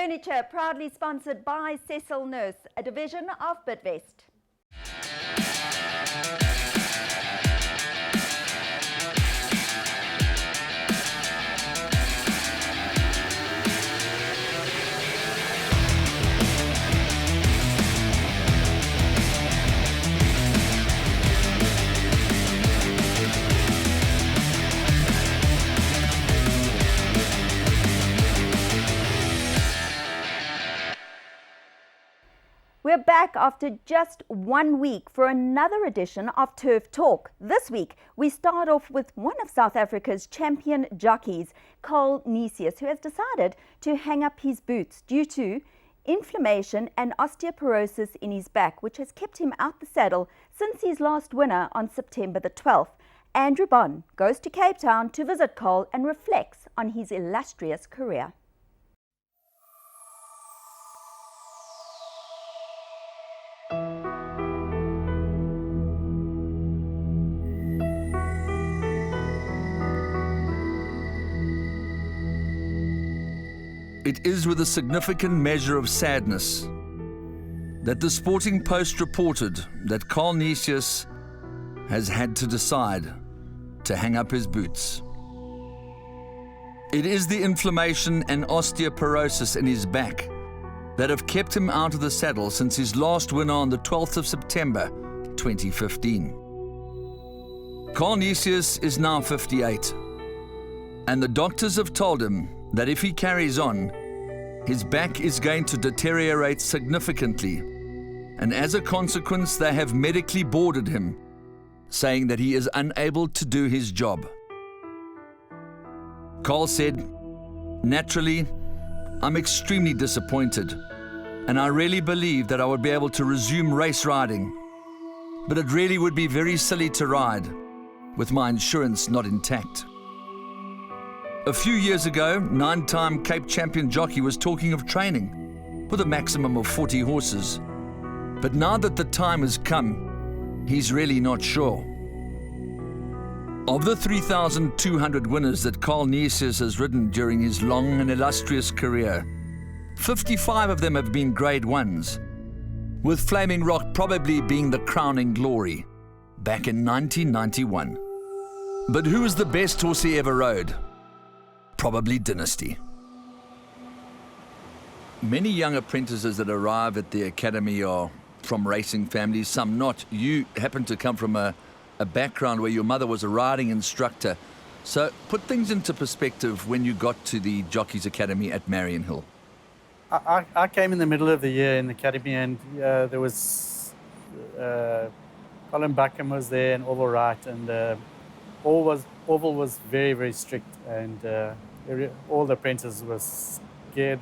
Furniture, proudly sponsored by Cecil Nurse, a division of Bidvest. We're back after just 1 week for another edition of Turf Talk. This week, we start off with one of South Africa's champion jockeys, Carl Nisius, who has decided to hang up his boots due to inflammation and osteoporosis in his back, which has kept him out the saddle since his last winner on September the 12th. Andrew Bond goes to Cape Town to visit Carl and reflects on his illustrious career. It is with a significant measure of sadness that the Sporting Post reported that Carl Nisius has had to decide to hang up his boots. It is the inflammation and osteoporosis in his back that have kept him out of the saddle since his last winner on the 12th of September 2015. Carl Nisius is now 58, and the doctors have told him that if he carries on, his back is going to deteriorate significantly, and as a consequence, they have medically boarded him, saying that he is unable to do his job. Carl said, "Naturally, I'm extremely disappointed, and I really believe that I would be able to resume race riding, but it really would be very silly to ride with my insurance not intact." A few years ago, 9-time Cape champion jockey was talking of training with a maximum of 40 horses. But now that the time has come, he's really not sure. Of the 3,200 winners that Carl Nisius has ridden during his long and illustrious career, 55 of them have been Grade 1s, with Flaming Rock probably being the crowning glory back in 1991. But who was the best horse he ever rode? Probably Dynasty. Many young apprentices that arrive at the academy are from racing families, some not. You happen to come from a background where your mother was a riding instructor. So put things into perspective when you got to the Jockeys Academy at Marion Hill. I came in the middle of the year in the academy, and there was Colin Buckham was there and Orville Wright, and Orville was very, very strict, and all the apprentices were scared,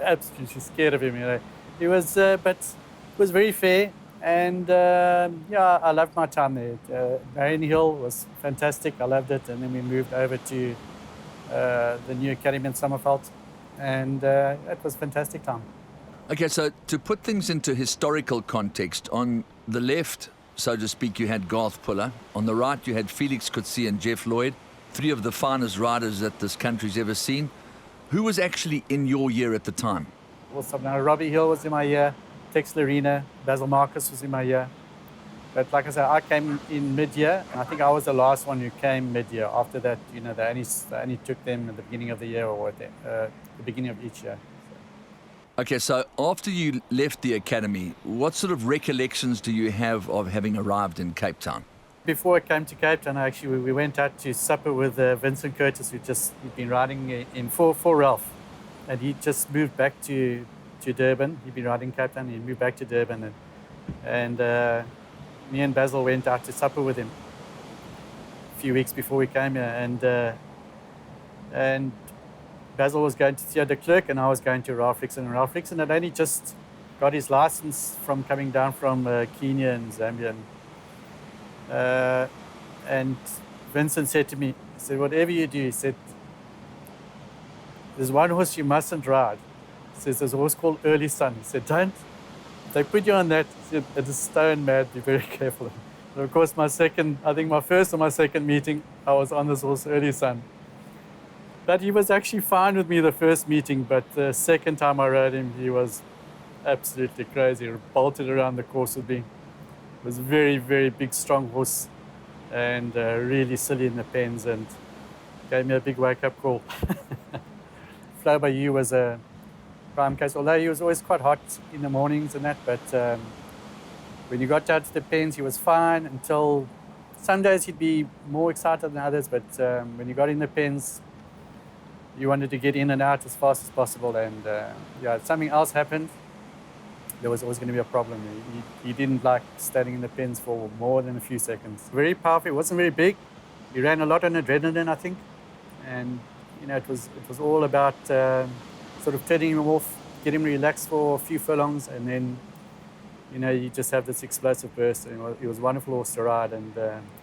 absolutely scared of him. You know, he was, but it was very fair, and I loved my time there. Marion Hill was fantastic. I loved it, and then we moved over to the new academy in Summerveld, and it was a fantastic time. Okay, so to put things into historical context, on the left, so to speak, you had Garth Puller. On the right, you had Felix Coetzee and Jeff Lloyd, three of the finest riders that this country's ever seen. Who was actually in your year at the time? Also, now Robbie Hill was in my year, Tex Lorena, Basil Marcus was in my year. But like I said, I came in mid-year, and I think I was the last one who came mid-year. After that, you know, they only took them at the beginning of the year or the beginning of each year. Okay, so after you left the academy, what sort of recollections do you have of having arrived in Cape Town? Before I came to Cape Town, actually, we went out to supper with Vincent Curtis, he'd been riding in for Ralph. And he just moved back to Durban. He'd been riding Cape Town, he moved back to Durban. And me and Basil went out to supper with him a few weeks before we came here. And Basil was going to Theo de Klerk, and I was going to Ralph Rixon. And Ralph Rixon had only just got his license from coming down from Kenya and Zambia. And Vincent said to me, he said, "Whatever you do," he said, "there's one horse you mustn't ride." He says, "There's a horse called Early Sun." He said, "Don't. If they put you on that, he said, it is stone mad, be very careful." And of course, my first or my second meeting, I was on this horse, Early Sun. But he was actually fine with me the first meeting, but the second time I rode him, he was absolutely crazy. He bolted around the course with me. It was a very, very big, strong horse and really silly in the pens and gave me a big wake-up call. Flow by You was a prime case, although he was always quite hot in the mornings and that, but when you got down to the pens, he was fine until some days he'd be more excited than others, but when you got in the pens, you wanted to get in and out as fast as possible, and yeah, if something else happened, there was always going to be a problem. He didn't like standing in the pens for more than a few seconds. Very powerful, it wasn't very big. He ran a lot on adrenaline, I think, and you know, it was all about sort of turning him off, get him relaxed for a few furlongs, and then you know, you just have this explosive burst. And it was a wonderful horse to ride, and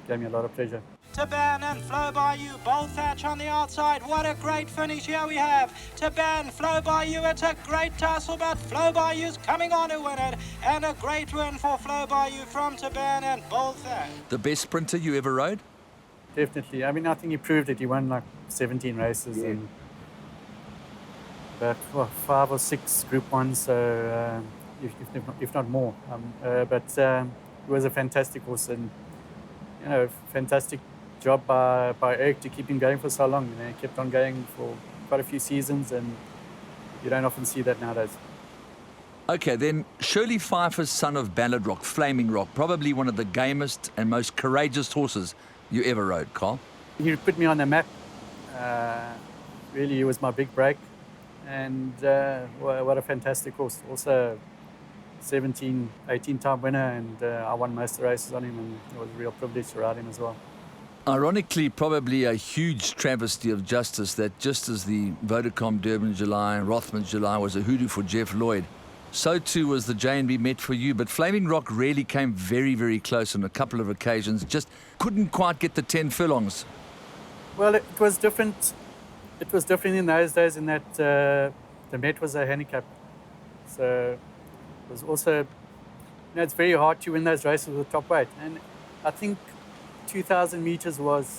gave me a lot of pleasure. Taban and Flow By You, both Thatch on the outside. What a great finish here we have. Taban, Flow By You, it's a great tussle, but Flow By You's coming on to win it. And a great win for Flow By You from Taban and both Thatch. The best sprinter you ever rode? Definitely. I mean, I think he proved it. He won like 17 races and about 5 or 6 Group 1s, so if not more. But it was a fantastic horse, and you know, fantastic job by Eric to keep him going for so long. You know, he kept on going for quite a few seasons, and you don't often see that nowadays. Okay, then Shirley Pfeiffer's son of Ballard Rock, Flaming Rock, probably one of the gamest and most courageous horses you ever rode, Carl. He put me on the map. Really, he was my big break, and what a fantastic horse. Also 17, 18-time winner, and I won most of the races on him, and it was a real privilege to ride him as well. Ironically, probably a huge travesty of justice that just as the Vodacom Durban July and Rothmans July was a hoodoo for Jeff Lloyd, so too was the J&B Met for you. But Flaming Rock really came very, very close on a couple of occasions, just couldn't quite get the 10 furlongs. Well, it was different. It was different in those days in that the Met was a handicap. So it was also, you know, it's very hard to win those races with the top weight. And I think 2,000 meters wasn't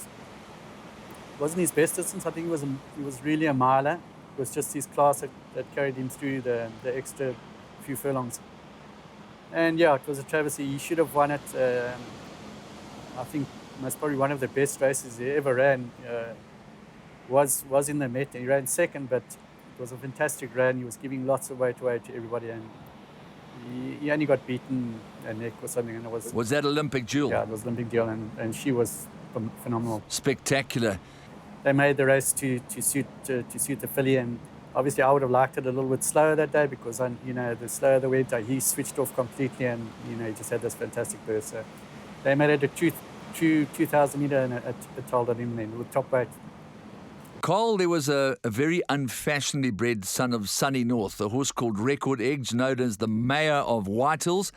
his best distance. I think he was really a miler. It was just his class that carried him through the extra few furlongs. And yeah, it was a travesty. He should have won it. I think most probably one of the best races he ever ran was in the Met. He ran second, but it was a fantastic run. He was giving lots of weight away to everybody, and he only got beaten a neck or something, and it was... Was that Olympic Jewel? Yeah, it was Olympic Jewel, and she was phenomenal. Spectacular. They made the race to suit the filly, and obviously I would have liked it a little bit slower that day because, you know, the slower the went, he switched off completely, and you know, he just had this fantastic burst. So they made it a true 2,000 meter, and it told on him then with top weight. Carl, there was a very unfashionably bred son of Sunny North, a horse called Record Edge, known as the Mayor of Whitehills,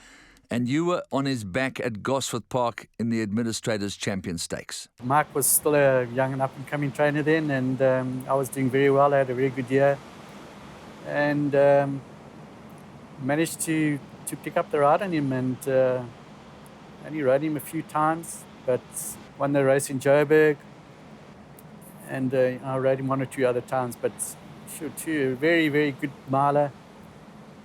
and you were on his back at Gosforth Park in the Administrators' Champion Stakes. Mark was still a young and up-and-coming trainer then, and I was doing very well. I had a very good year, and managed to pick up the ride on him, and only rode him a few times, but won the race in Joburg. And I rode him 1 or 2 other times, but sure too, a very, very good miler.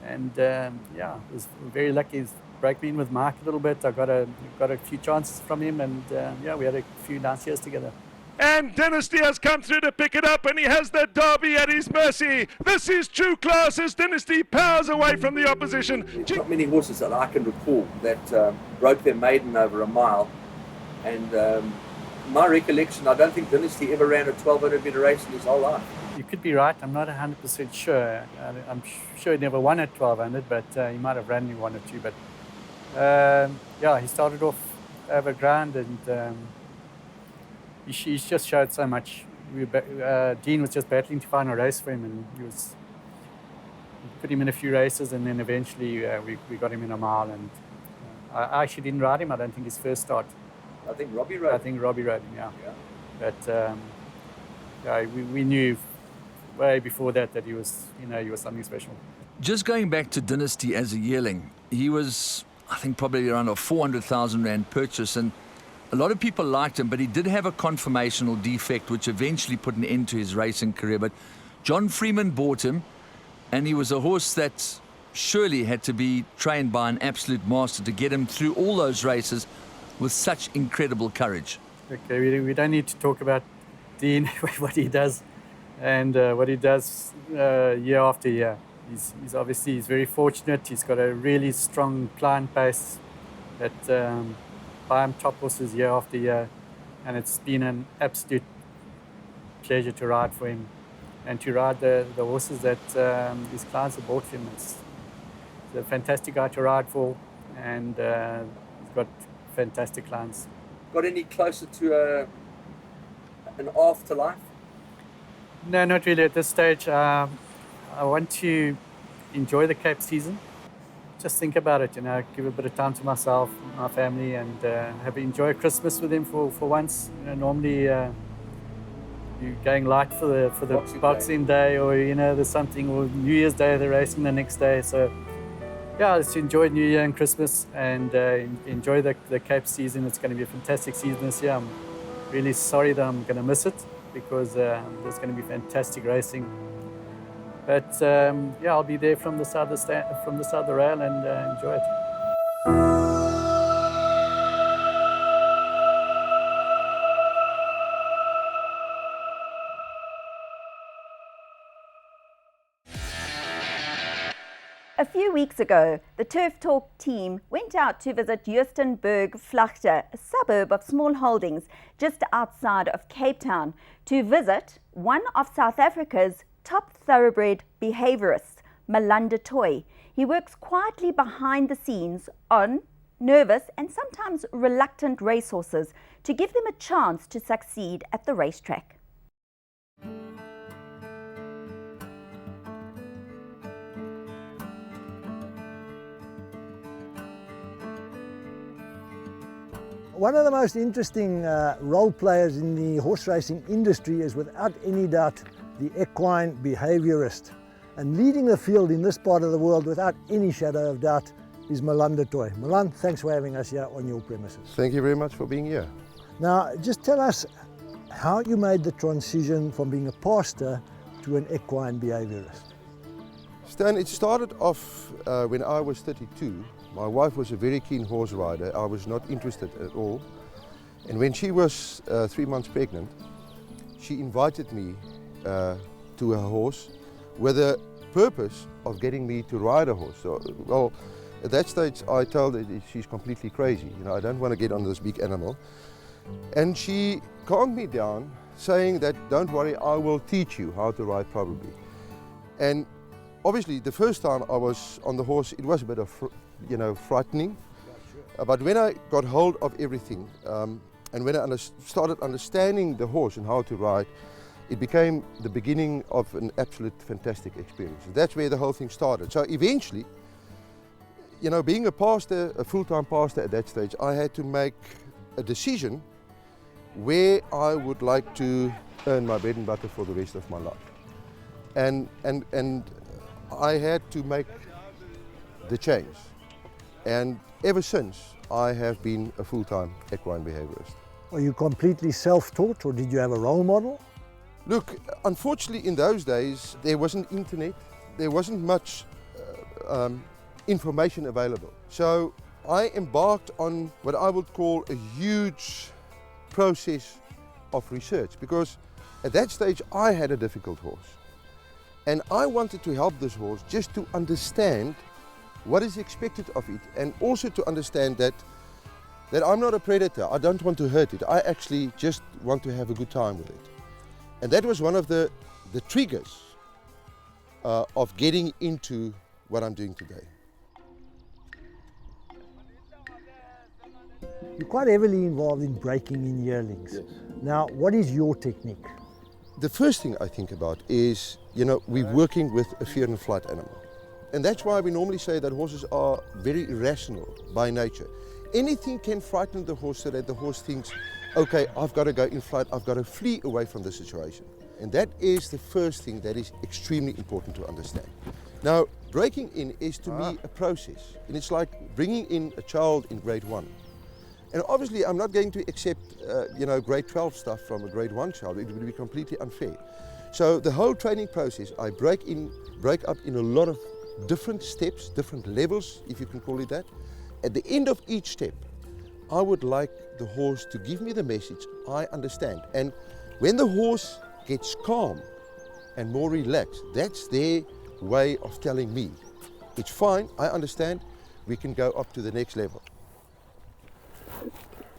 And yeah, I was very lucky to break me in with Mark a little bit. I got a few chances from him, and yeah, we had a few nice years together. And Dynasty has come through to pick it up, and he has the Derby at his mercy. This is true class as Dynasty powers away from the opposition. There's not many horses that I can recall that broke their maiden over a mile, and my recollection, I don't think Dynasty ever ran a 1,200 metre race in his whole life. You could be right. I'm not 100% sure. I'm sure he never won at 1,200, but he might have ran 1 or 2. But yeah, he started off over ground, and he's just showed so much. Dean was just battling to find a race for him, and we put him in a few races, and then eventually we got him in a mile. And I actually didn't ride him. I don't think his first start. I think Robbie rode him. I think Robbie rode him, yeah. But yeah, we knew way before that he was, you know, he was something special. Just going back to Dynasty as a yearling, he was, I think, probably around a 400,000 rand purchase, and A lot of people liked him, but he did have a conformational defect which eventually put an end to his racing career. But John Freeman bought him, and he was a horse that surely had to be trained by an absolute master to get him through all those races with such incredible courage. Okay, we don't need to talk about Dean, what he does, and what he does year after year. He's obviously very fortunate. He's got a really strong client base that buy him top horses year after year, and it's been an absolute pleasure to ride for him and to ride the horses that his clients have bought for him. He's a fantastic guy to ride for, and he's got fantastic clients. Got any closer to an afterlife? No, not really at this stage. I want to enjoy the Cape season. Just think about it, give a bit of time to myself, my family, and enjoy Christmas with them for once. Normally you're going light for the Boxing Day, or there's something, or New Year's Day they're racing the next day. So yeah, let's enjoy New Year and Christmas, and enjoy the Cape season. It's going to be a fantastic season this year. I'm really sorry that I'm going to miss it, because there's going to be fantastic racing. But yeah, I'll be there from the side of the rail and enjoy it. A few weeks ago, the Turf Talk team went out to visit Joostenburg Vlakte, a suburb of small holdings just outside of Cape Town, to visit one of South Africa's top thoroughbred behaviorists, Malanda Toy. He works quietly behind the scenes on nervous and sometimes reluctant racehorses to give them a chance to succeed at the racetrack. One of the most interesting role players in the horse racing industry is without any doubt the equine behaviorist. And leading the field in this part of the world without any shadow of doubt is Malanda Toy. Malan, thanks for having us here on your premises. Thank you very much for being here. Now, just tell us how you made the transition from being a pastor to an equine behaviorist. Stan, it started off when I was 32. My wife was a very keen horse rider. I was not interested at all. And when she was 3 months pregnant, she invited me to her horse with the purpose of getting me to ride a horse. So, well, at that stage I told her she's completely crazy. I don't want to get on this big animal. And she calmed me down, saying that, don't worry, I will teach you how to ride properly. And obviously the first time I was on the horse, it was a bit of frightening. But when I got hold of everything, and when I started understanding the horse and how to ride, it became the beginning of an absolute fantastic experience. That's where the whole thing started. So eventually, being a pastor, a full-time pastor at that stage, I had to make a decision where I would like to earn my bread and butter for the rest of my life. And I had to make the change. And ever since, I have been a full-time equine behaviorist. Are you completely self-taught, or did you have a role model? Look, unfortunately in those days, there wasn't internet, there wasn't much information available. So I embarked on what I would call a huge process of research, because at that stage I had a difficult horse. And I wanted to help this horse just to understand what is expected of it, and also to understand that I'm not a predator. I don't want to hurt it. I actually just want to have a good time with it. And that was one of the triggers of getting into what I'm doing today. You're quite heavily involved in breaking in yearlings. Yes. Now, what is your technique? The first thing I think about is, we're working with a fear and flight animal. And that's why we normally say that horses are very irrational by nature. Anything can frighten the horse so that the horse thinks, okay, I've got to go in flight, I've got to flee away from the situation. And that is the first thing that is extremely important to understand. Now, breaking in is to me a process. And it's like bringing in a child in grade 1. And obviously I'm not going to accept grade 12 stuff from a grade 1 child. It would be completely unfair. So the whole training process I break up in a lot of different steps, different levels, if you can call it that. At the end of each step, I would like the horse to give me the message, I understand. And when the horse gets calm and more relaxed, that's their way of telling me, it's fine, I understand, we can go up to the next level.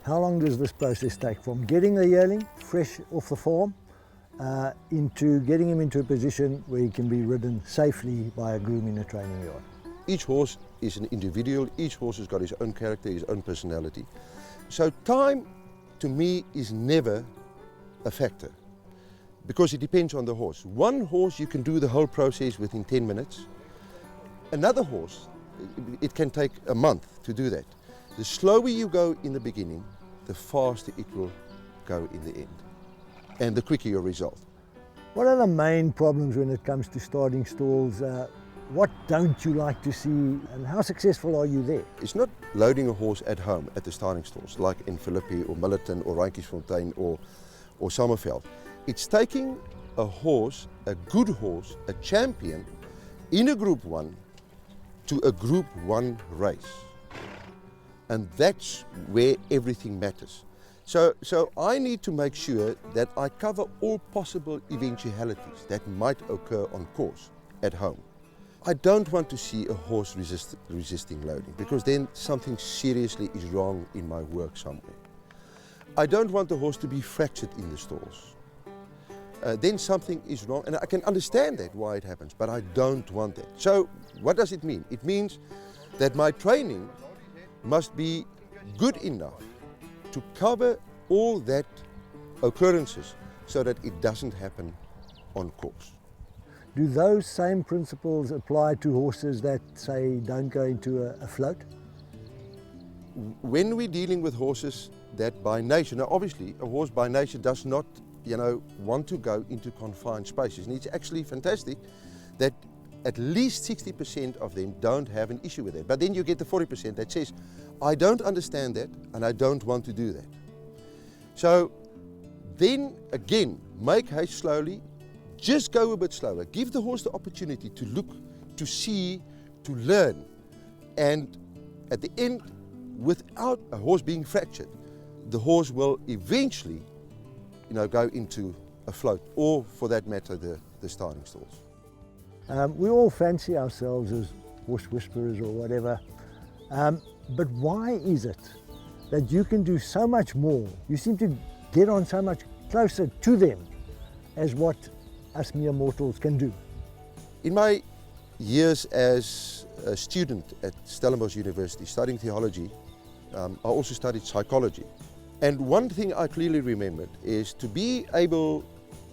How long does this process take from getting the yearling fresh off the farm into getting him into a position where he can be ridden safely by a groom in a training yard? Each horse is an individual, each horse has got his own character, his own personality. So time to me is never a factor because it depends on the horse. One horse you can do the whole process within 10 minutes. Another horse, it can take a month to do that. The slower you go in the beginning, the faster it will go in the end, and the quicker your result. What are the main problems when it comes to starting stalls? What don't you like to see, and how successful are you there? It's not loading a horse at home at the starting stalls, like in Philippi or Millerton or Randjiesfontein or Sommerveld. It's taking a horse, a good horse, a champion, in a Group 1 to a Group 1 race. And that's where everything matters. So I need to make sure that I cover all possible eventualities that might occur on course at home. I don't want to see a horse resisting loading, because then something seriously is wrong in my work somewhere. I don't want the horse to be fractured in the stalls. Then something is wrong, and I can understand that, why it happens, but I don't want that. So what does it mean? It means that my training must be good enough to cover all that occurrences so that it doesn't happen on course. Do those same principles apply to horses that, say, don't go into a float? When we're dealing with horses that by nature, now obviously a horse by nature does not, want to go into confined spaces, and it's actually fantastic that at least 60% of them don't have an issue with it. But then you get the 40% that says, I don't understand that and I don't want to do that. So then again, make haste slowly, just go a bit slower. Give the horse the opportunity to look, to see, to learn. And at the end, without a horse being fractured, the horse will eventually go into a float, or for that matter, the starting stalls. We all fancy ourselves as horse whisperers or whatever, but why is it that you can do so much more? You seem to get on so much closer to them as what us mere mortals can do. In my years as a student at Stellenbosch University studying theology, I also studied psychology. And one thing I clearly remembered is to be able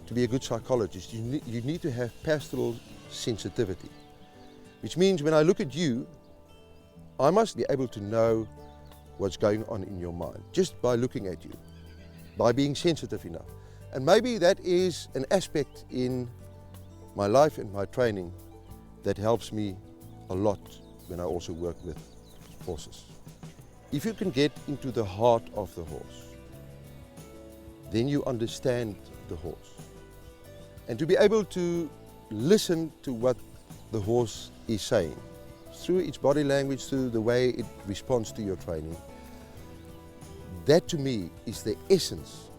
to be a good psychologist, you need to have pastoral sensitivity, which means when I look at you, I must be able to know what's going on in your mind just by looking at you, by being sensitive enough. And maybe that is an aspect in my life and my training that helps me a lot when I also work with horses. If you can get into the heart of the horse, then you understand the horse. And to be able to listen to what the horse is saying, through its body language, through the way it responds to your training, that to me is the essence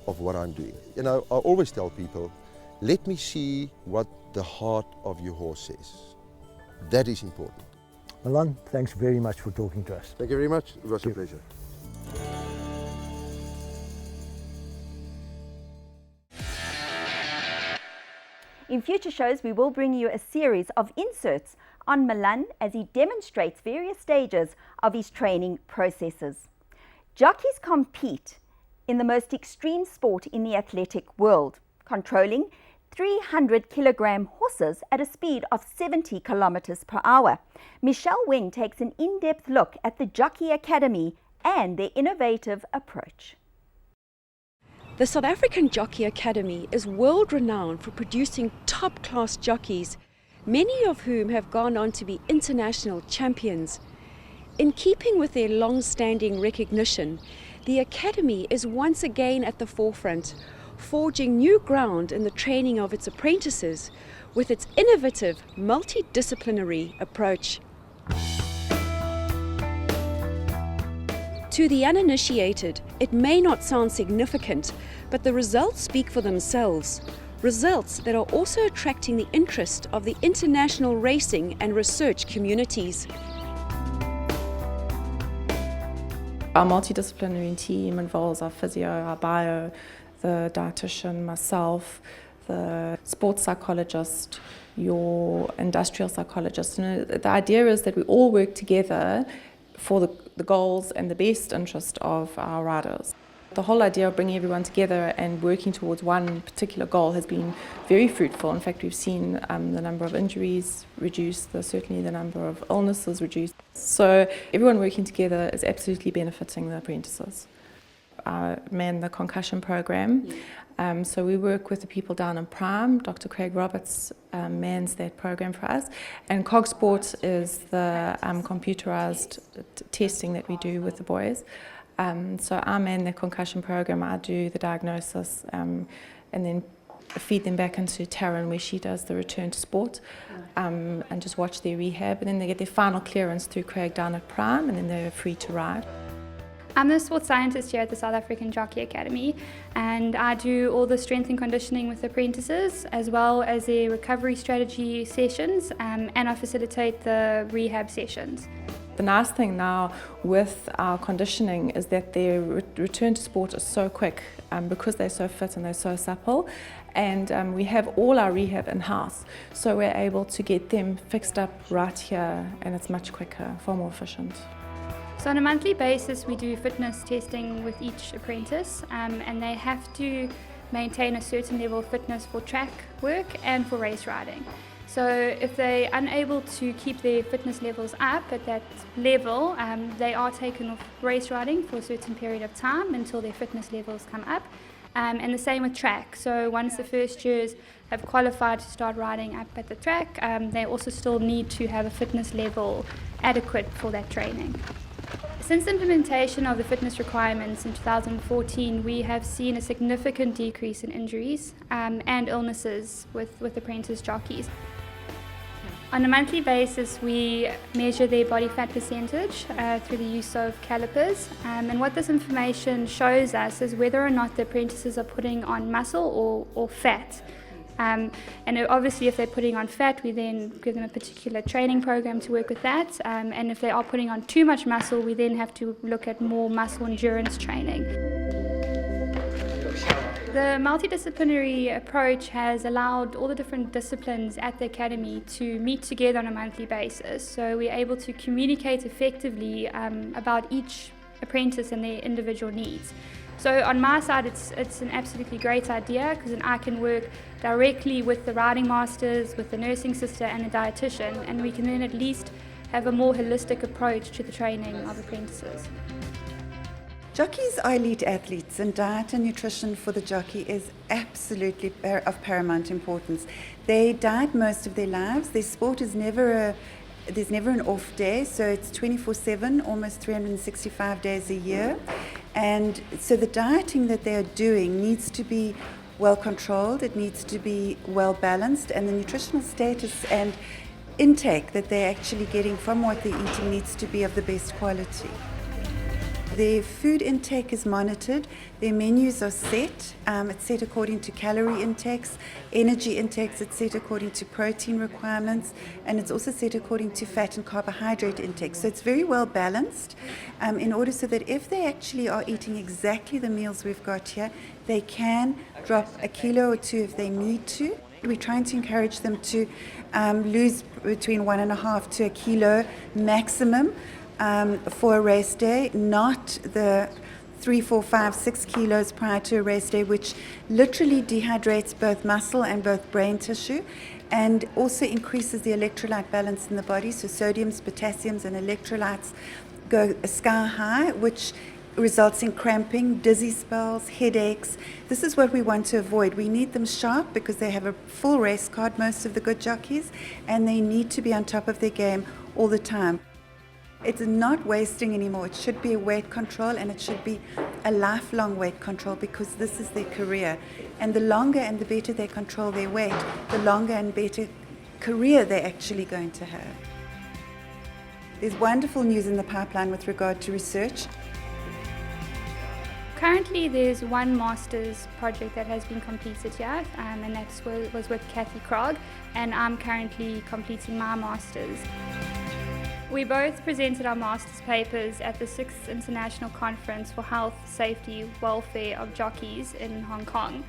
of what I'm doing. I always tell people, let me see what the heart of your horse says. That is important. Milan, thanks very much for talking to us. Thank you very much. It was a pleasure. In future shows, we will bring you a series of inserts on Milan as he demonstrates various stages of his training processes. Jockeys compete in the most extreme sport in the athletic world, controlling 300-kilogram horses at a speed of 70 kilometers per hour. Michelle Wing takes an in-depth look at the Jockey Academy and their innovative approach. The South African Jockey Academy is world-renowned for producing top-class jockeys, many of whom have gone on to be international champions. In keeping with their long-standing recognition, the Academy is once again at the forefront, forging new ground in the training of its apprentices with its innovative, multidisciplinary approach. To the uninitiated, it may not sound significant, but the results speak for themselves. Results that are also attracting the interest of the international racing and research communities. Our multidisciplinary team involves our physio, our bio, the dietitian, myself, the sports psychologist, your industrial psychologist. And the idea is that we all work together for the goals and the best interest of our riders. The whole idea of bringing everyone together and working towards one particular goal has been very fruitful. In fact, we've seen the number of injuries reduce, certainly the number of illnesses reduce. So everyone working together is absolutely benefiting the apprentices. I man the concussion program. So we work with the people down in Prime. Dr. Craig Roberts mans that program for us. And CogSport is the computerized testing that we do with the boys. So I man the concussion program, I do the diagnosis, and then feed them back into Taryn where she does the return to sport, and just watch their rehab. And then they get their final clearance through Craig down at Prime, and then they're free to ride. I'm the sports scientist here at the South African Jockey Academy, and I do all the strength and conditioning with apprentices as well as the recovery strategy sessions, and I facilitate the rehab sessions. The nice thing now with our conditioning is that their return to sport is so quick because they're so fit and they're so supple, and we have all our rehab in-house, so we're able to get them fixed up right here, and it's much quicker, far more efficient. So on a monthly basis we do fitness testing with each apprentice, and they have to maintain a certain level of fitness for track work and for race riding. So if they're unable to keep their fitness levels up at that level, they are taken off race riding for a certain period of time until their fitness levels come up. And the same with track. So once the first years have qualified to start riding up at the track, they also still need to have a fitness level adequate for that training. Since the implementation of the fitness requirements in 2014, we have seen a significant decrease in injuries and illnesses with apprentice jockeys. On a monthly basis, we measure their body fat percentage through the use of calipers, and what this information shows us is whether or not the apprentices are putting on muscle or fat. And obviously if they're putting on fat, we then give them a particular training program to work with that, and if they are putting on too much muscle, we then have to look at more muscle endurance training. The multidisciplinary approach has allowed all the different disciplines at the Academy to meet together on a monthly basis, so we're able to communicate effectively about each apprentice and their individual needs. So on my side, it's an absolutely great idea because then I can work directly with the riding masters, with the nursing sister and the dietitian, and we can then at least have a more holistic approach to the training of apprentices. Jockeys are elite athletes, and diet and nutrition for the jockey is absolutely of paramount importance. They diet most of their lives. Their sport is there's never an off day, so it's 24/7, almost 365 days a year. And so the dieting that they're doing needs to be well controlled, it needs to be well balanced, and the nutritional status and intake that they're actually getting from what they're eating needs to be of the best quality. Their food intake is monitored, their menus are set, it's set according to calorie intakes, energy intakes, it's set according to protein requirements, and it's also set according to fat and carbohydrate intake. So it's very well balanced in order so that if they actually are eating exactly the meals we've got here, they can drop a kilo or two if they need to. We're trying to encourage them to lose between 1.5 to a kilo maximum for a race day, not the 3, 4, 5, 6 kilos prior to a race day, which literally dehydrates both muscle and both brain tissue, and also increases the electrolyte balance in the body. So sodiums, potassiums, and electrolytes go sky high, which results in cramping, dizzy spells, headaches. This is what we want to avoid. We need them sharp because they have a full race card, most of the good jockeys, and they need to be on top of their game all the time. It's not wasting anymore. It should be a weight control, and it should be a lifelong weight control, because this is their career. And the longer and the better they control their weight, the longer and better career they're actually going to have. There's wonderful news in the pipeline with regard to research. Currently, there's one master's project that has been completed here, and that was with Kathy Krog, and I'm currently completing my master's. We both presented our master's papers at the 6th International Conference for Health, Safety, Welfare of Jockeys in Hong Kong.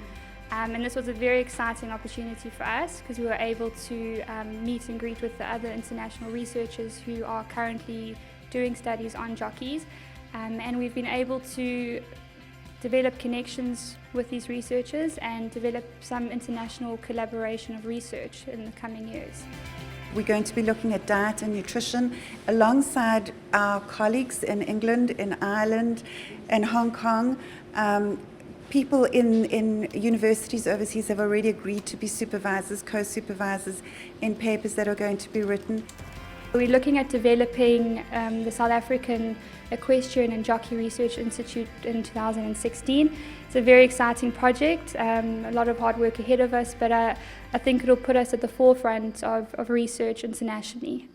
And this was a very exciting opportunity for us, because we were able to meet and greet with the other international researchers who are currently doing studies on jockeys. And we've been able to develop connections with these researchers and develop some international collaboration of research in the coming years. We're going to be looking at diet and nutrition alongside our colleagues in England, in Ireland, and Hong Kong. People in universities overseas have already agreed to be supervisors, co-supervisors in papers that are going to be written. We're looking at developing the South African Equestrian and Jockey Research Institute in 2016. It's a very exciting project, a lot of hard work ahead of us, but I think it'll put us at the forefront of research internationally.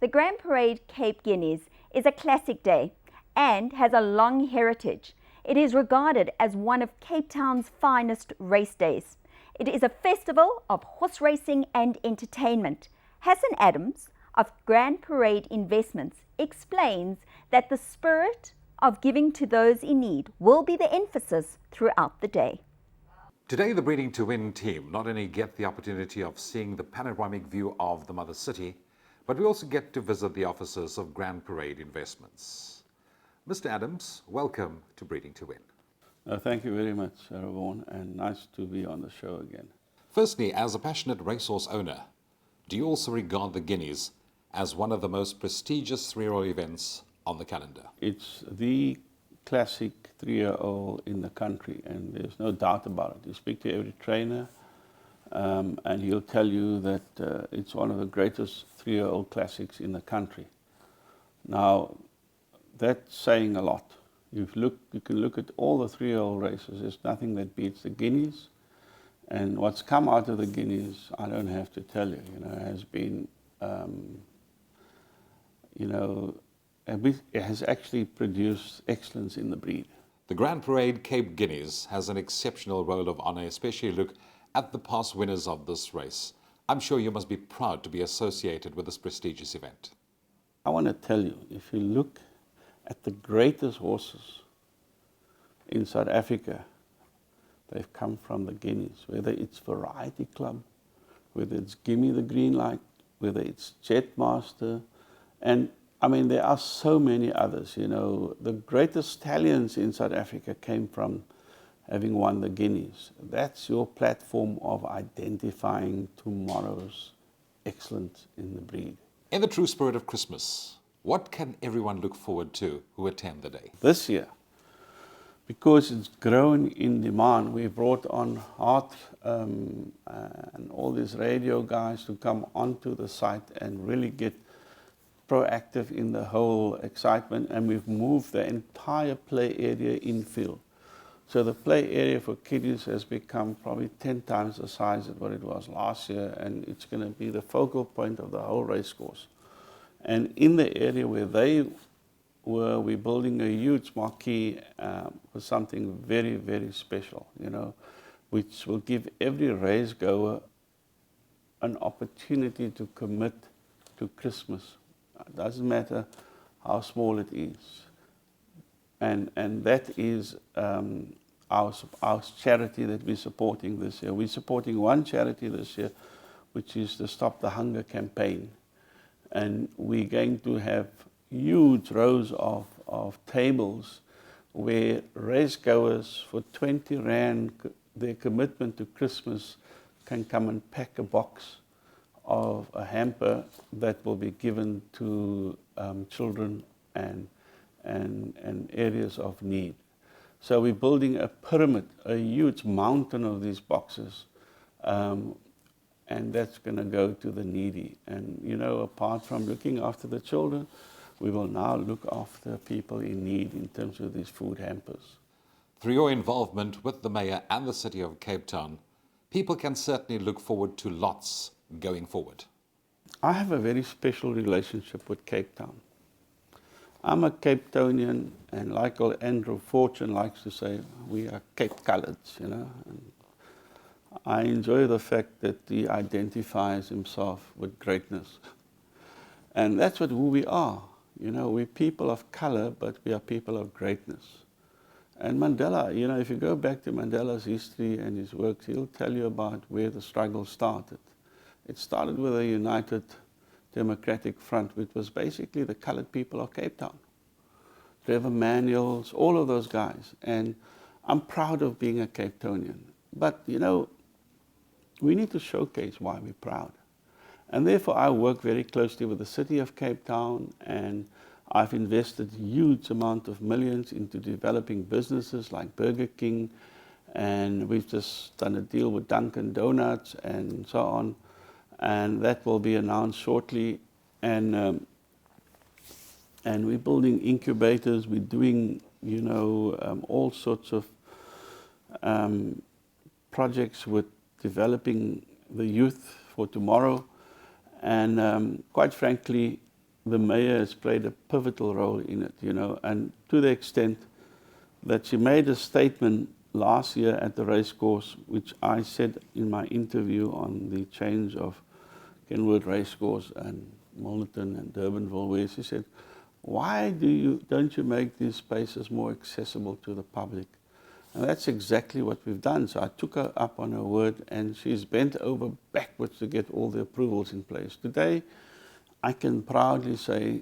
The Grand Parade Cape Guineas is a classic day and has a long heritage. It is regarded as one of Cape Town's finest race days. It is a festival of horse racing and entertainment. Hassan Adams of Grand Parade Investments explains that the spirit of giving to those in need will be the emphasis throughout the day. Today, the Breeding to Win team not only get the opportunity of seeing the panoramic view of the Mother City, but we also get to visit the offices of Grand Parade Investments. Mr. Adams, welcome to Breeding to Win. Thank you very much, Vaughan, and nice to be on the show again. Firstly, as a passionate racehorse owner, do you also regard the Guineas as one of the most prestigious three-year-old events on the calendar? It's the classic three-year-old in the country, and there's no doubt about it. You speak to every trainer, and he'll tell you that it's one of the greatest three-year-old classics in the country. Now, that's saying a lot. You can look at all the three-year-old races. There's nothing that beats the Guineas. And what's come out of the Guineas, I don't have to tell you, has been, it has actually produced excellence in the breed. The Grand Parade Cape Guineas has an exceptional roll of honour, especially look at the past winners of this race. I'm sure you must be proud to be associated with this prestigious event. I want to tell you, if you look at the greatest horses in South Africa, they've come from the Guineas, whether it's Variety Club, whether it's Gimme the Green Light, whether it's Jetmaster, and I mean, there are so many others, The greatest stallions in South Africa came from having won the Guineas. That's your platform of identifying tomorrow's excellence in the breed. In the true spirit of Christmas, what can everyone look forward to who attend the day? This year, because it's grown in demand, we brought on Hart and all these radio guys to come onto the site and really get proactive in the whole excitement, and we've moved the entire play area infield. So the play area for kiddies has become probably 10 times the size of what it was last year, and it's going to be the focal point of the whole race course. And in the area where they were, we're building a huge marquee for something very, very special, you know, which will give every race goer an opportunity to commit to Christmas. It doesn't matter how small it is. And that is our charity that we're supporting this year. We're supporting one charity this year, which is the Stop the Hunger campaign. And we're going to have huge rows of tables where racegoers for 20 Rand, their commitment to Christmas, can come and pack a box of a hamper that will be given to children and areas of need. So we're building a pyramid, a huge mountain of these boxes, and that's going to go to the needy. And you know, apart from looking after the children, we will now look after people in need in terms of these food hampers. Through your involvement with the Mayor and the City of Cape Town, people can certainly look forward to lots going forward. I have a very special relationship with Cape Town. I'm a Cape Townian, and like Andrew Fortune likes to say, we are Cape Coloureds, you know. And I enjoy the fact that he identifies himself with greatness. And that's who we are. You know, we're people of colour, but we are people of greatness. And Mandela, you know, if you go back to Mandela's history and his works, he'll tell you about where the struggle started. It started with a United Democratic Front, which was basically the coloured people of Cape Town. Trevor Manuels, all of those guys. And I'm proud of being a Cape Townian. But, you know, we need to showcase why we're proud. And therefore, I work very closely with the City of Cape Town, and I've invested huge amount of millions into developing businesses like Burger King, and we've just done a deal with Dunkin' Donuts and so on. And that will be announced shortly. And we're building incubators. We're doing, you know, all sorts of projects with developing the youth for tomorrow. And quite frankly, the Mayor has played a pivotal role in it, you know, and to the extent that she made a statement last year at the racecourse, which I said in my interview on the change of Kenwood Racecourse and Milnerton and Durbanville, where she said, why don't you make these spaces more accessible to the public? And that's exactly what we've done. So I took her up on her word, and she's bent over backwards to get all the approvals in place. Today, I can proudly say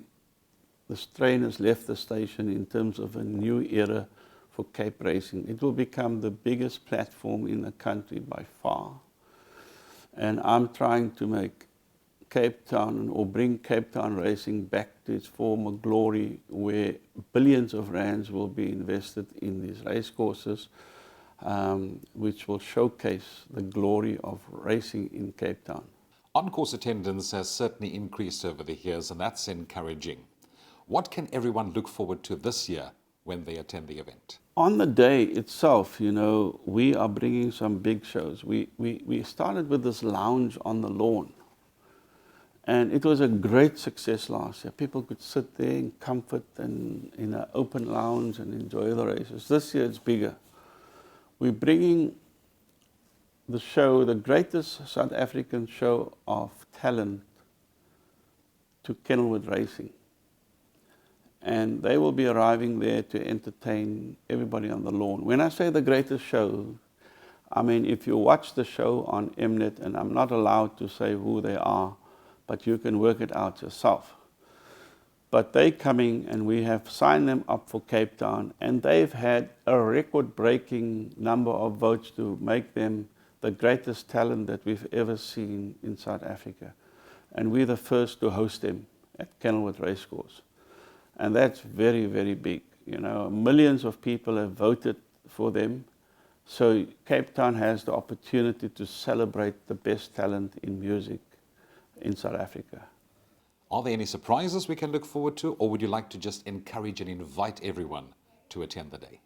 the train has left the station in terms of a new era for Cape racing. It will become the biggest platform in the country by far. And I'm trying to make Cape Town, or bring Cape Town racing back to its former glory, where billions of rands will be invested in these race courses, which will showcase the glory of racing in Cape Town. On-course attendance has certainly increased over the years, and that's encouraging. What can everyone look forward to this year when they attend the event? On the day itself, you know, we are bringing some big shows. We started with this lounge on the lawn. And it was a great success last year. People could sit there in comfort and in an open lounge and enjoy the races. This year it's bigger. We're bringing the show, the greatest South African show of talent, to Kenilworth Racing. And they will be arriving there to entertain everybody on the lawn. When I say the greatest show, I mean, if you watch the show on Mnet, and I'm not allowed to say who they are, but you can work it out yourself. But they're coming, and we have signed them up for Cape Town, and they've had a record-breaking number of votes to make them the greatest talent that we've ever seen in South Africa. And we're the first to host them at Kenilworth Racecourse. And that's very, very big. You know, millions of people have voted for them. So Cape Town has the opportunity to celebrate the best talent in music in South Africa. Are there any surprises we can look forward to, or would you like to just encourage and invite everyone to attend the day?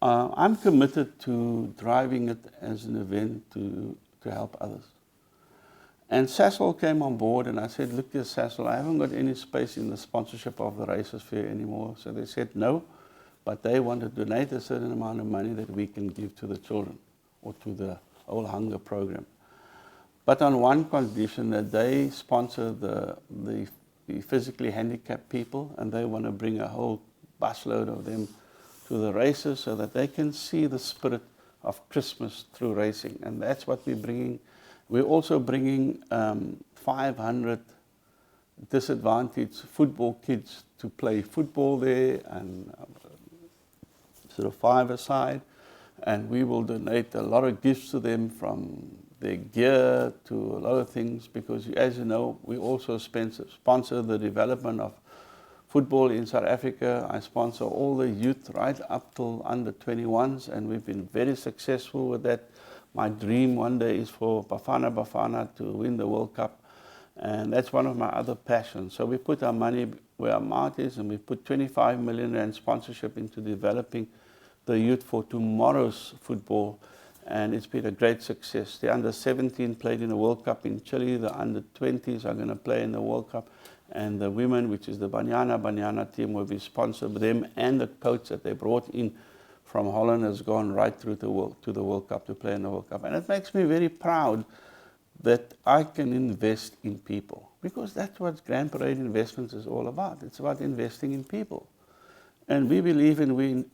I'm committed to driving it as an event to help others. And Sasol came on board and I said, look dear Sasol, I haven't got any space in the sponsorship of the Races Fair anymore. So they said no, but they want to donate a certain amount of money that we can give to the children or to the whole hunger program. But on one condition, that they sponsor the physically handicapped people, and they want to bring a whole busload of them to the races so that they can see the spirit of Christmas through racing. And that's what we're bringing. We're also bringing 500 disadvantaged football kids to play football there, and sort of five-a-side. And we will donate a lot of gifts to them, from their gear to a lot of things, because as you know, we also sponsor the development of football in South Africa. I sponsor all the youth right up till under 21s, and we've been very successful with that. My dream one day is for Bafana Bafana to win the World Cup, and that's one of my other passions. So we put our money where our mouth is, and we put 25 million rand sponsorship into developing the youth for tomorrow's football, and it's been a great success. The under-17 played in the World Cup in Chile, the under-20s are going to play in the World Cup, and the women, which is the Banyana team, where we sponsor them, and the coach that they brought in from Holland has gone right through to the World Cup to play in the World Cup. And it makes me very proud that I can invest in people, because that's what Grand Parade Investments is all about. It's about investing in people. And we believe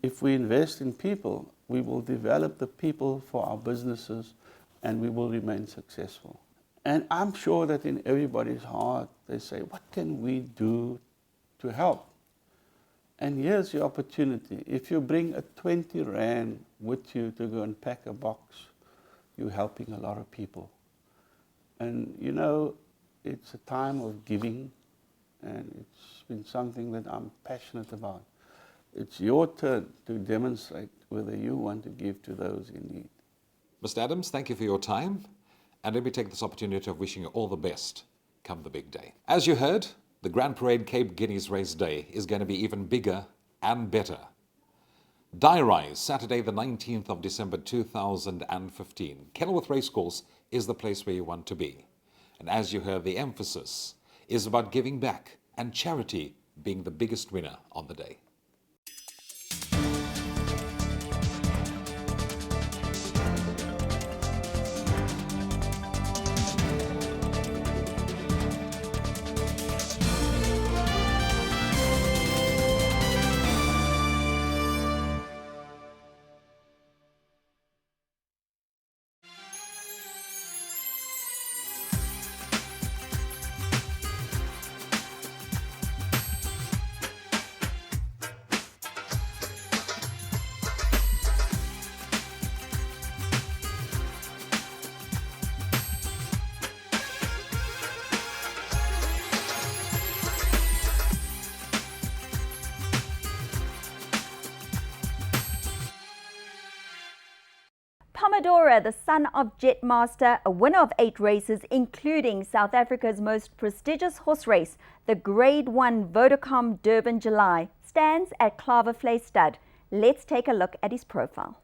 if we invest in people, we will develop the people for our businesses, and we will remain successful. And I'm sure that in everybody's heart, they say, what can we do to help? And here's the opportunity. If you bring a 20 rand with you to go and pack a box, you're helping a lot of people. And you know, it's a time of giving, and it's been something that I'm passionate about. It's your turn to demonstrate whether you want to give to those in need. Mr. Adams, thank you for your time. And let me take this opportunity of wishing you all the best come the big day. As you heard, the Grand Parade Cape Guineas Race Day is going to be even bigger and better. Diarise, Saturday the 19th of December 2015. Kenilworth Racecourse is the place where you want to be. And as you heard, the emphasis is about giving back and charity being the biggest winner on the day. Pomodoro, the son of Jetmaster, a winner of 8 races, including South Africa's most prestigious horse race, the Grade 1 Vodacom Durban July, stands at Klavervlei Stud. Let's take a look at his profile.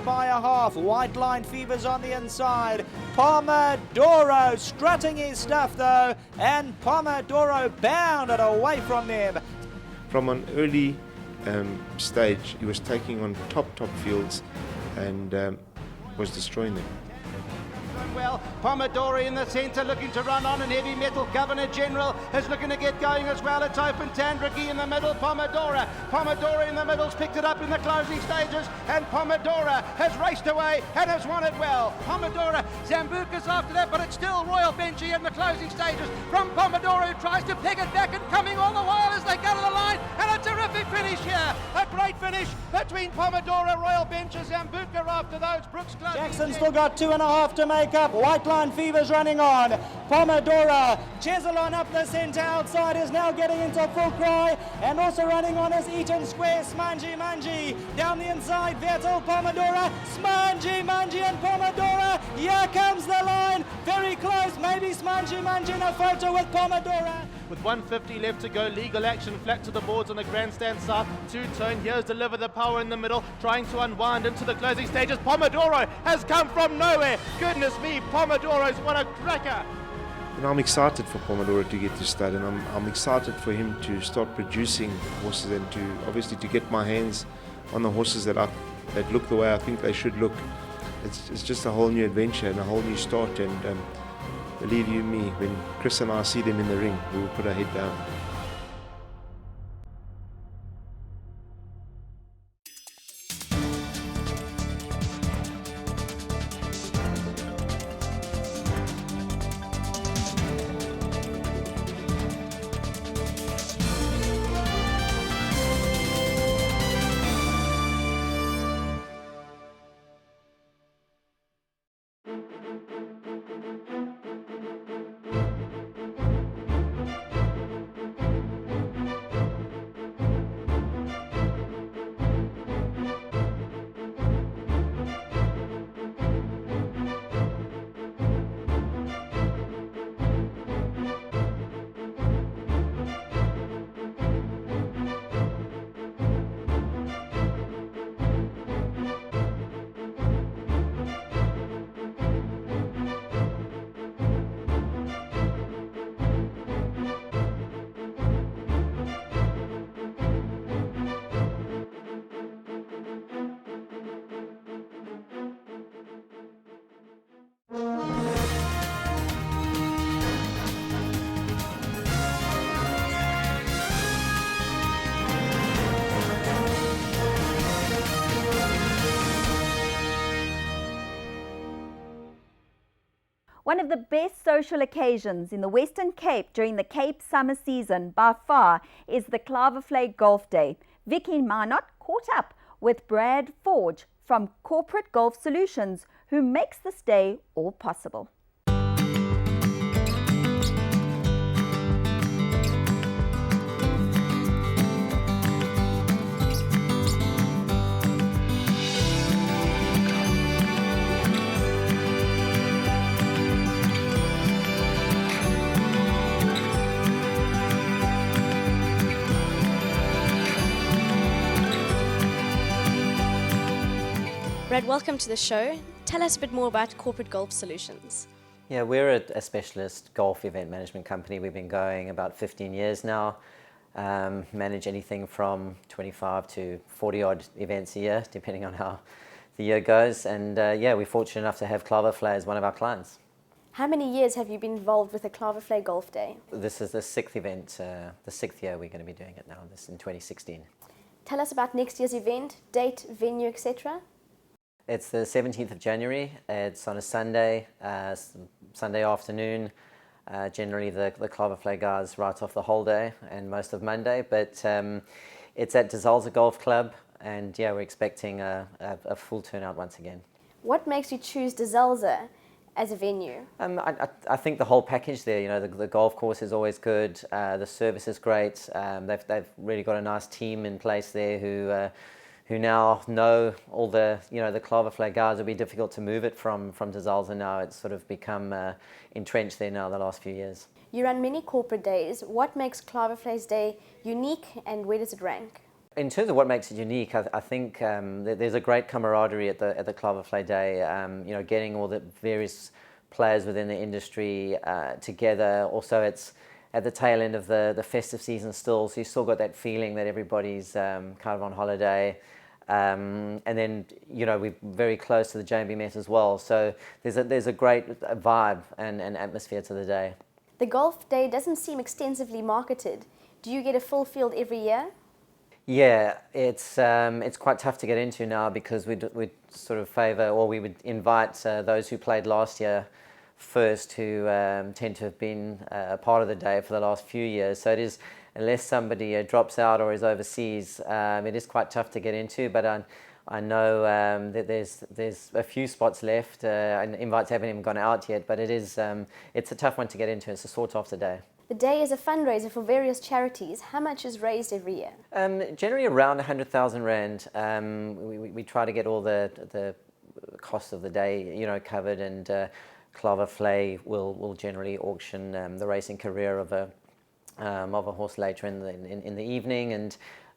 By a half, White Line Fever's on the inside. Pomodoro strutting his stuff though, and Pomodoro bounded away from them. From an early stage, he was taking on top fields and was destroying them. Well, Pomodoro in the centre looking to run on, and Heavy Metal Governor General is looking to get going as well. It's Open Tandraki in the middle, Pomodoro in the middle's picked it up in the closing stages, and Pomodoro has raced away and has won it well. Pomodoro, Zambuca's after that, but it's still Royal Benji in the closing stages from Pomodoro, who tries to peg it back and coming all the while as they go to the line, and a terrific finish here. A great finish. finish between Pomodoro, Royal Benches and Buka after those. Brooks Club. Jackson still got 2.5 to make up. White Line Fever's running on. Pomodoro, Chesalon up the centre outside is now getting into full cry, and also running on is Eaton Square, Smanji Manji. Down the inside, Vettel, Pomodoro, Smanji Manji and Pomodoro. Here comes the line, very close. Maybe Smanji Manji in a photo with Pomodoro. With 150 left to go, Legal Action flat to the boards on the grandstand side. Two-tone, here's Deliver the Power in the middle, trying to unwind into the closing stages. Pomodoro has come from nowhere. Goodness me, Pomodoro's what a cracker. And I'm excited for Pomodoro to get to stud, and I'm excited for him to start producing horses and to obviously to get my hands on the horses that look the way I think they should look. It's just a whole new adventure and a whole new start, and believe you me, when Chris and I see them in the ring, we will put our head down. One of the best social occasions in the Western Cape during the Cape summer season by far is the Klavervlei Golf Day. Vicky Minot caught up with Brad Forge from Corporate Golf Solutions, who makes this day all possible. Brad, welcome to the show. Tell us a bit more about Corporate Golf Solutions. Yeah, we're a specialist golf event management company. We've been going about 15 years now. Manage anything from 25 to 40 odd events a year, depending on how the year goes. And yeah, we're fortunate enough to have Klavervlei as one of our clients. How many years have you been involved with the Klavervlei Golf Day? This is the sixth event, the sixth year we're going to be doing it now, this in 2016. Tell us about next year's event, date, venue, etc. It's the 17th of January. It's on a Sunday, Sunday afternoon. Generally the Klavervlei guys write off the whole day and most of Monday, but it's at De Zalze Golf Club, and yeah, we're expecting a full turnout once again. What makes you choose De Zalze as a venue? I think the whole package there, you know, the golf course is always good, the service is great, they've really got a nice team in place there who now know all the, you know, the Klavervlei guys. It'll be difficult to move it from De Zalze now. It's sort of become entrenched there now the last few years. You run many corporate days. What makes Klavervlei's Day unique, and where does it rank? In terms of what makes it unique, I think there's a great camaraderie at the Klavervlei Day. You know, getting all the various players within the industry together. Also, it's at the tail end of the festive season still, so you still got that feeling that everybody's kind of on holiday. And then, you know, we're very close to the JMB Met as well, so there's a great vibe and atmosphere to the day. The golf day doesn't seem extensively marketed. Do you get a full field every year? Yeah, it's quite tough to get into now, because we sort of favour, or we would invite those who played last year first, who tend to have been a part of the day for the last few years. So it is unless somebody drops out or is overseas, it is quite tough to get into. But I know that there's a few spots left, and invites haven't even gone out yet. But it's a tough one to get into. It's a sought-after day. The day is a fundraiser for various charities. How much is raised every year? Generally around 100,000 Rand. We try to get all the cost of the day, covered, and Clava Flay will generally auction the racing career of a horse later in the evening,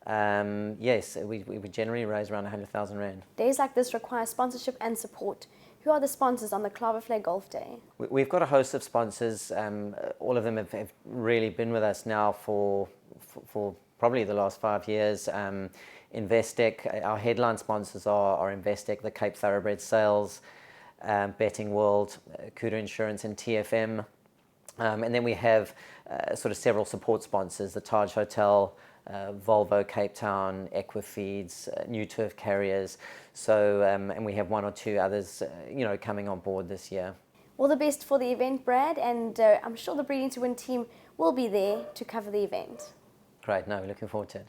and yes, we generally raise around 100,000 Rand. Days like this require sponsorship and support. Who are the sponsors on the Clava Flay Golf Day? We've got a host of sponsors. All of them have really been with us now for probably the last 5 years. Investec, our headline sponsors are Investec, the Cape Thoroughbred Sales, Betting World, Kudu Insurance, and TFM. And then we have sort of several support sponsors, the Taj Hotel, Volvo Cape Town, Equifeeds, New Turf Carriers. So, and we have one or two others, coming on board this year. All the best for the event, Brad, and I'm sure the Breeding to Win team will be there to cover the event. Great, no, we're looking forward to it.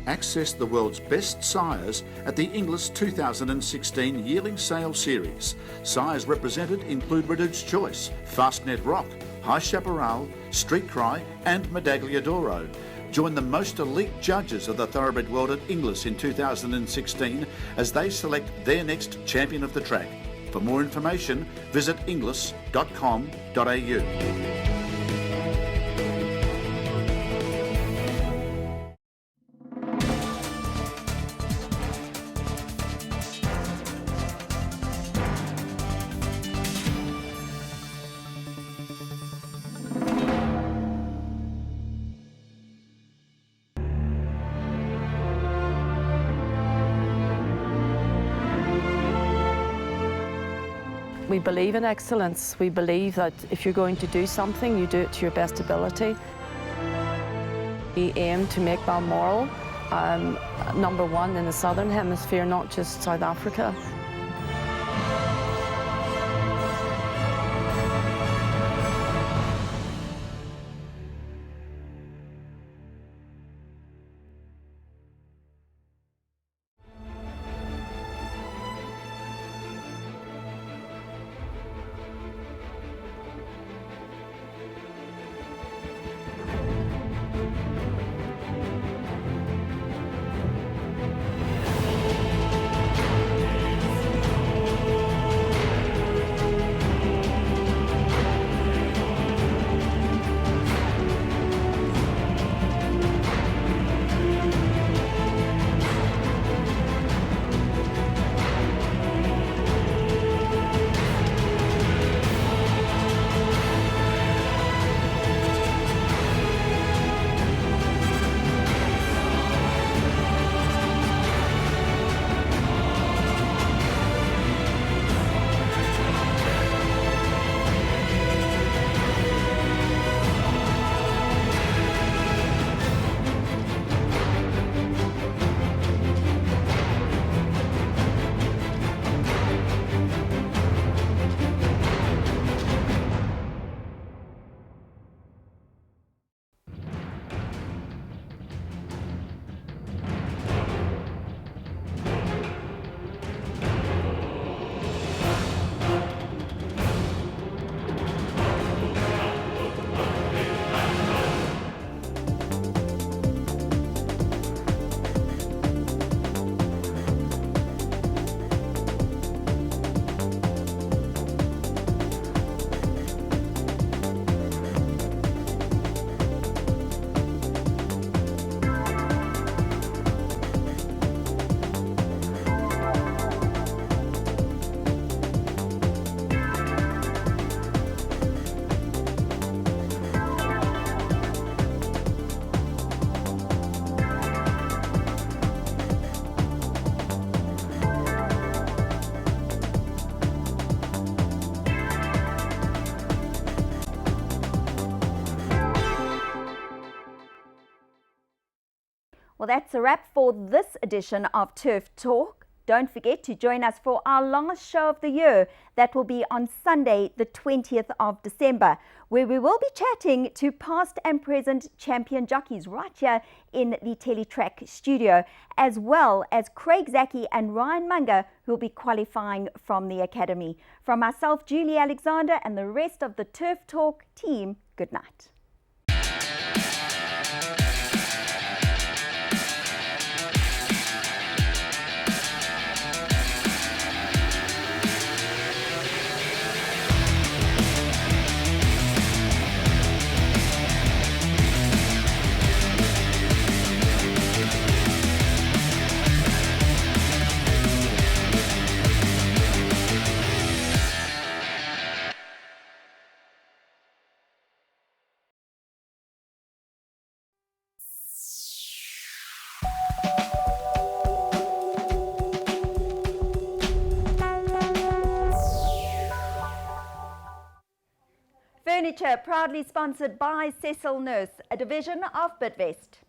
Access the world's best sires at the Inglis 2016 Yearling Sale Series. Sires represented include Reduced Choice, Fastnet Rock, High Chaparral, Street Cry and Medaglia d'Oro. Join the most elite judges of the thoroughbred world at Inglis in 2016 as they select their next champion of the track. For more information, visit inglis.com.au. We believe in excellence. We believe that if you're going to do something, you do it to your best ability. We aim to make Balmoral #1 in the Southern Hemisphere, not just South Africa. Well, that's a wrap for this edition of Turf Talk. Don't forget to join us for our last show of the year. That will be on Sunday, the 20th of December, where we will be chatting to past and present champion jockeys right here in the Teletrack studio, as well as Craig Zaki and Ryan Munger, who will be qualifying from the academy. From myself, Julie Alexander, and the rest of the Turf Talk team, good night. Furniture proudly sponsored by Cecil Nurse, a division of Bidvest.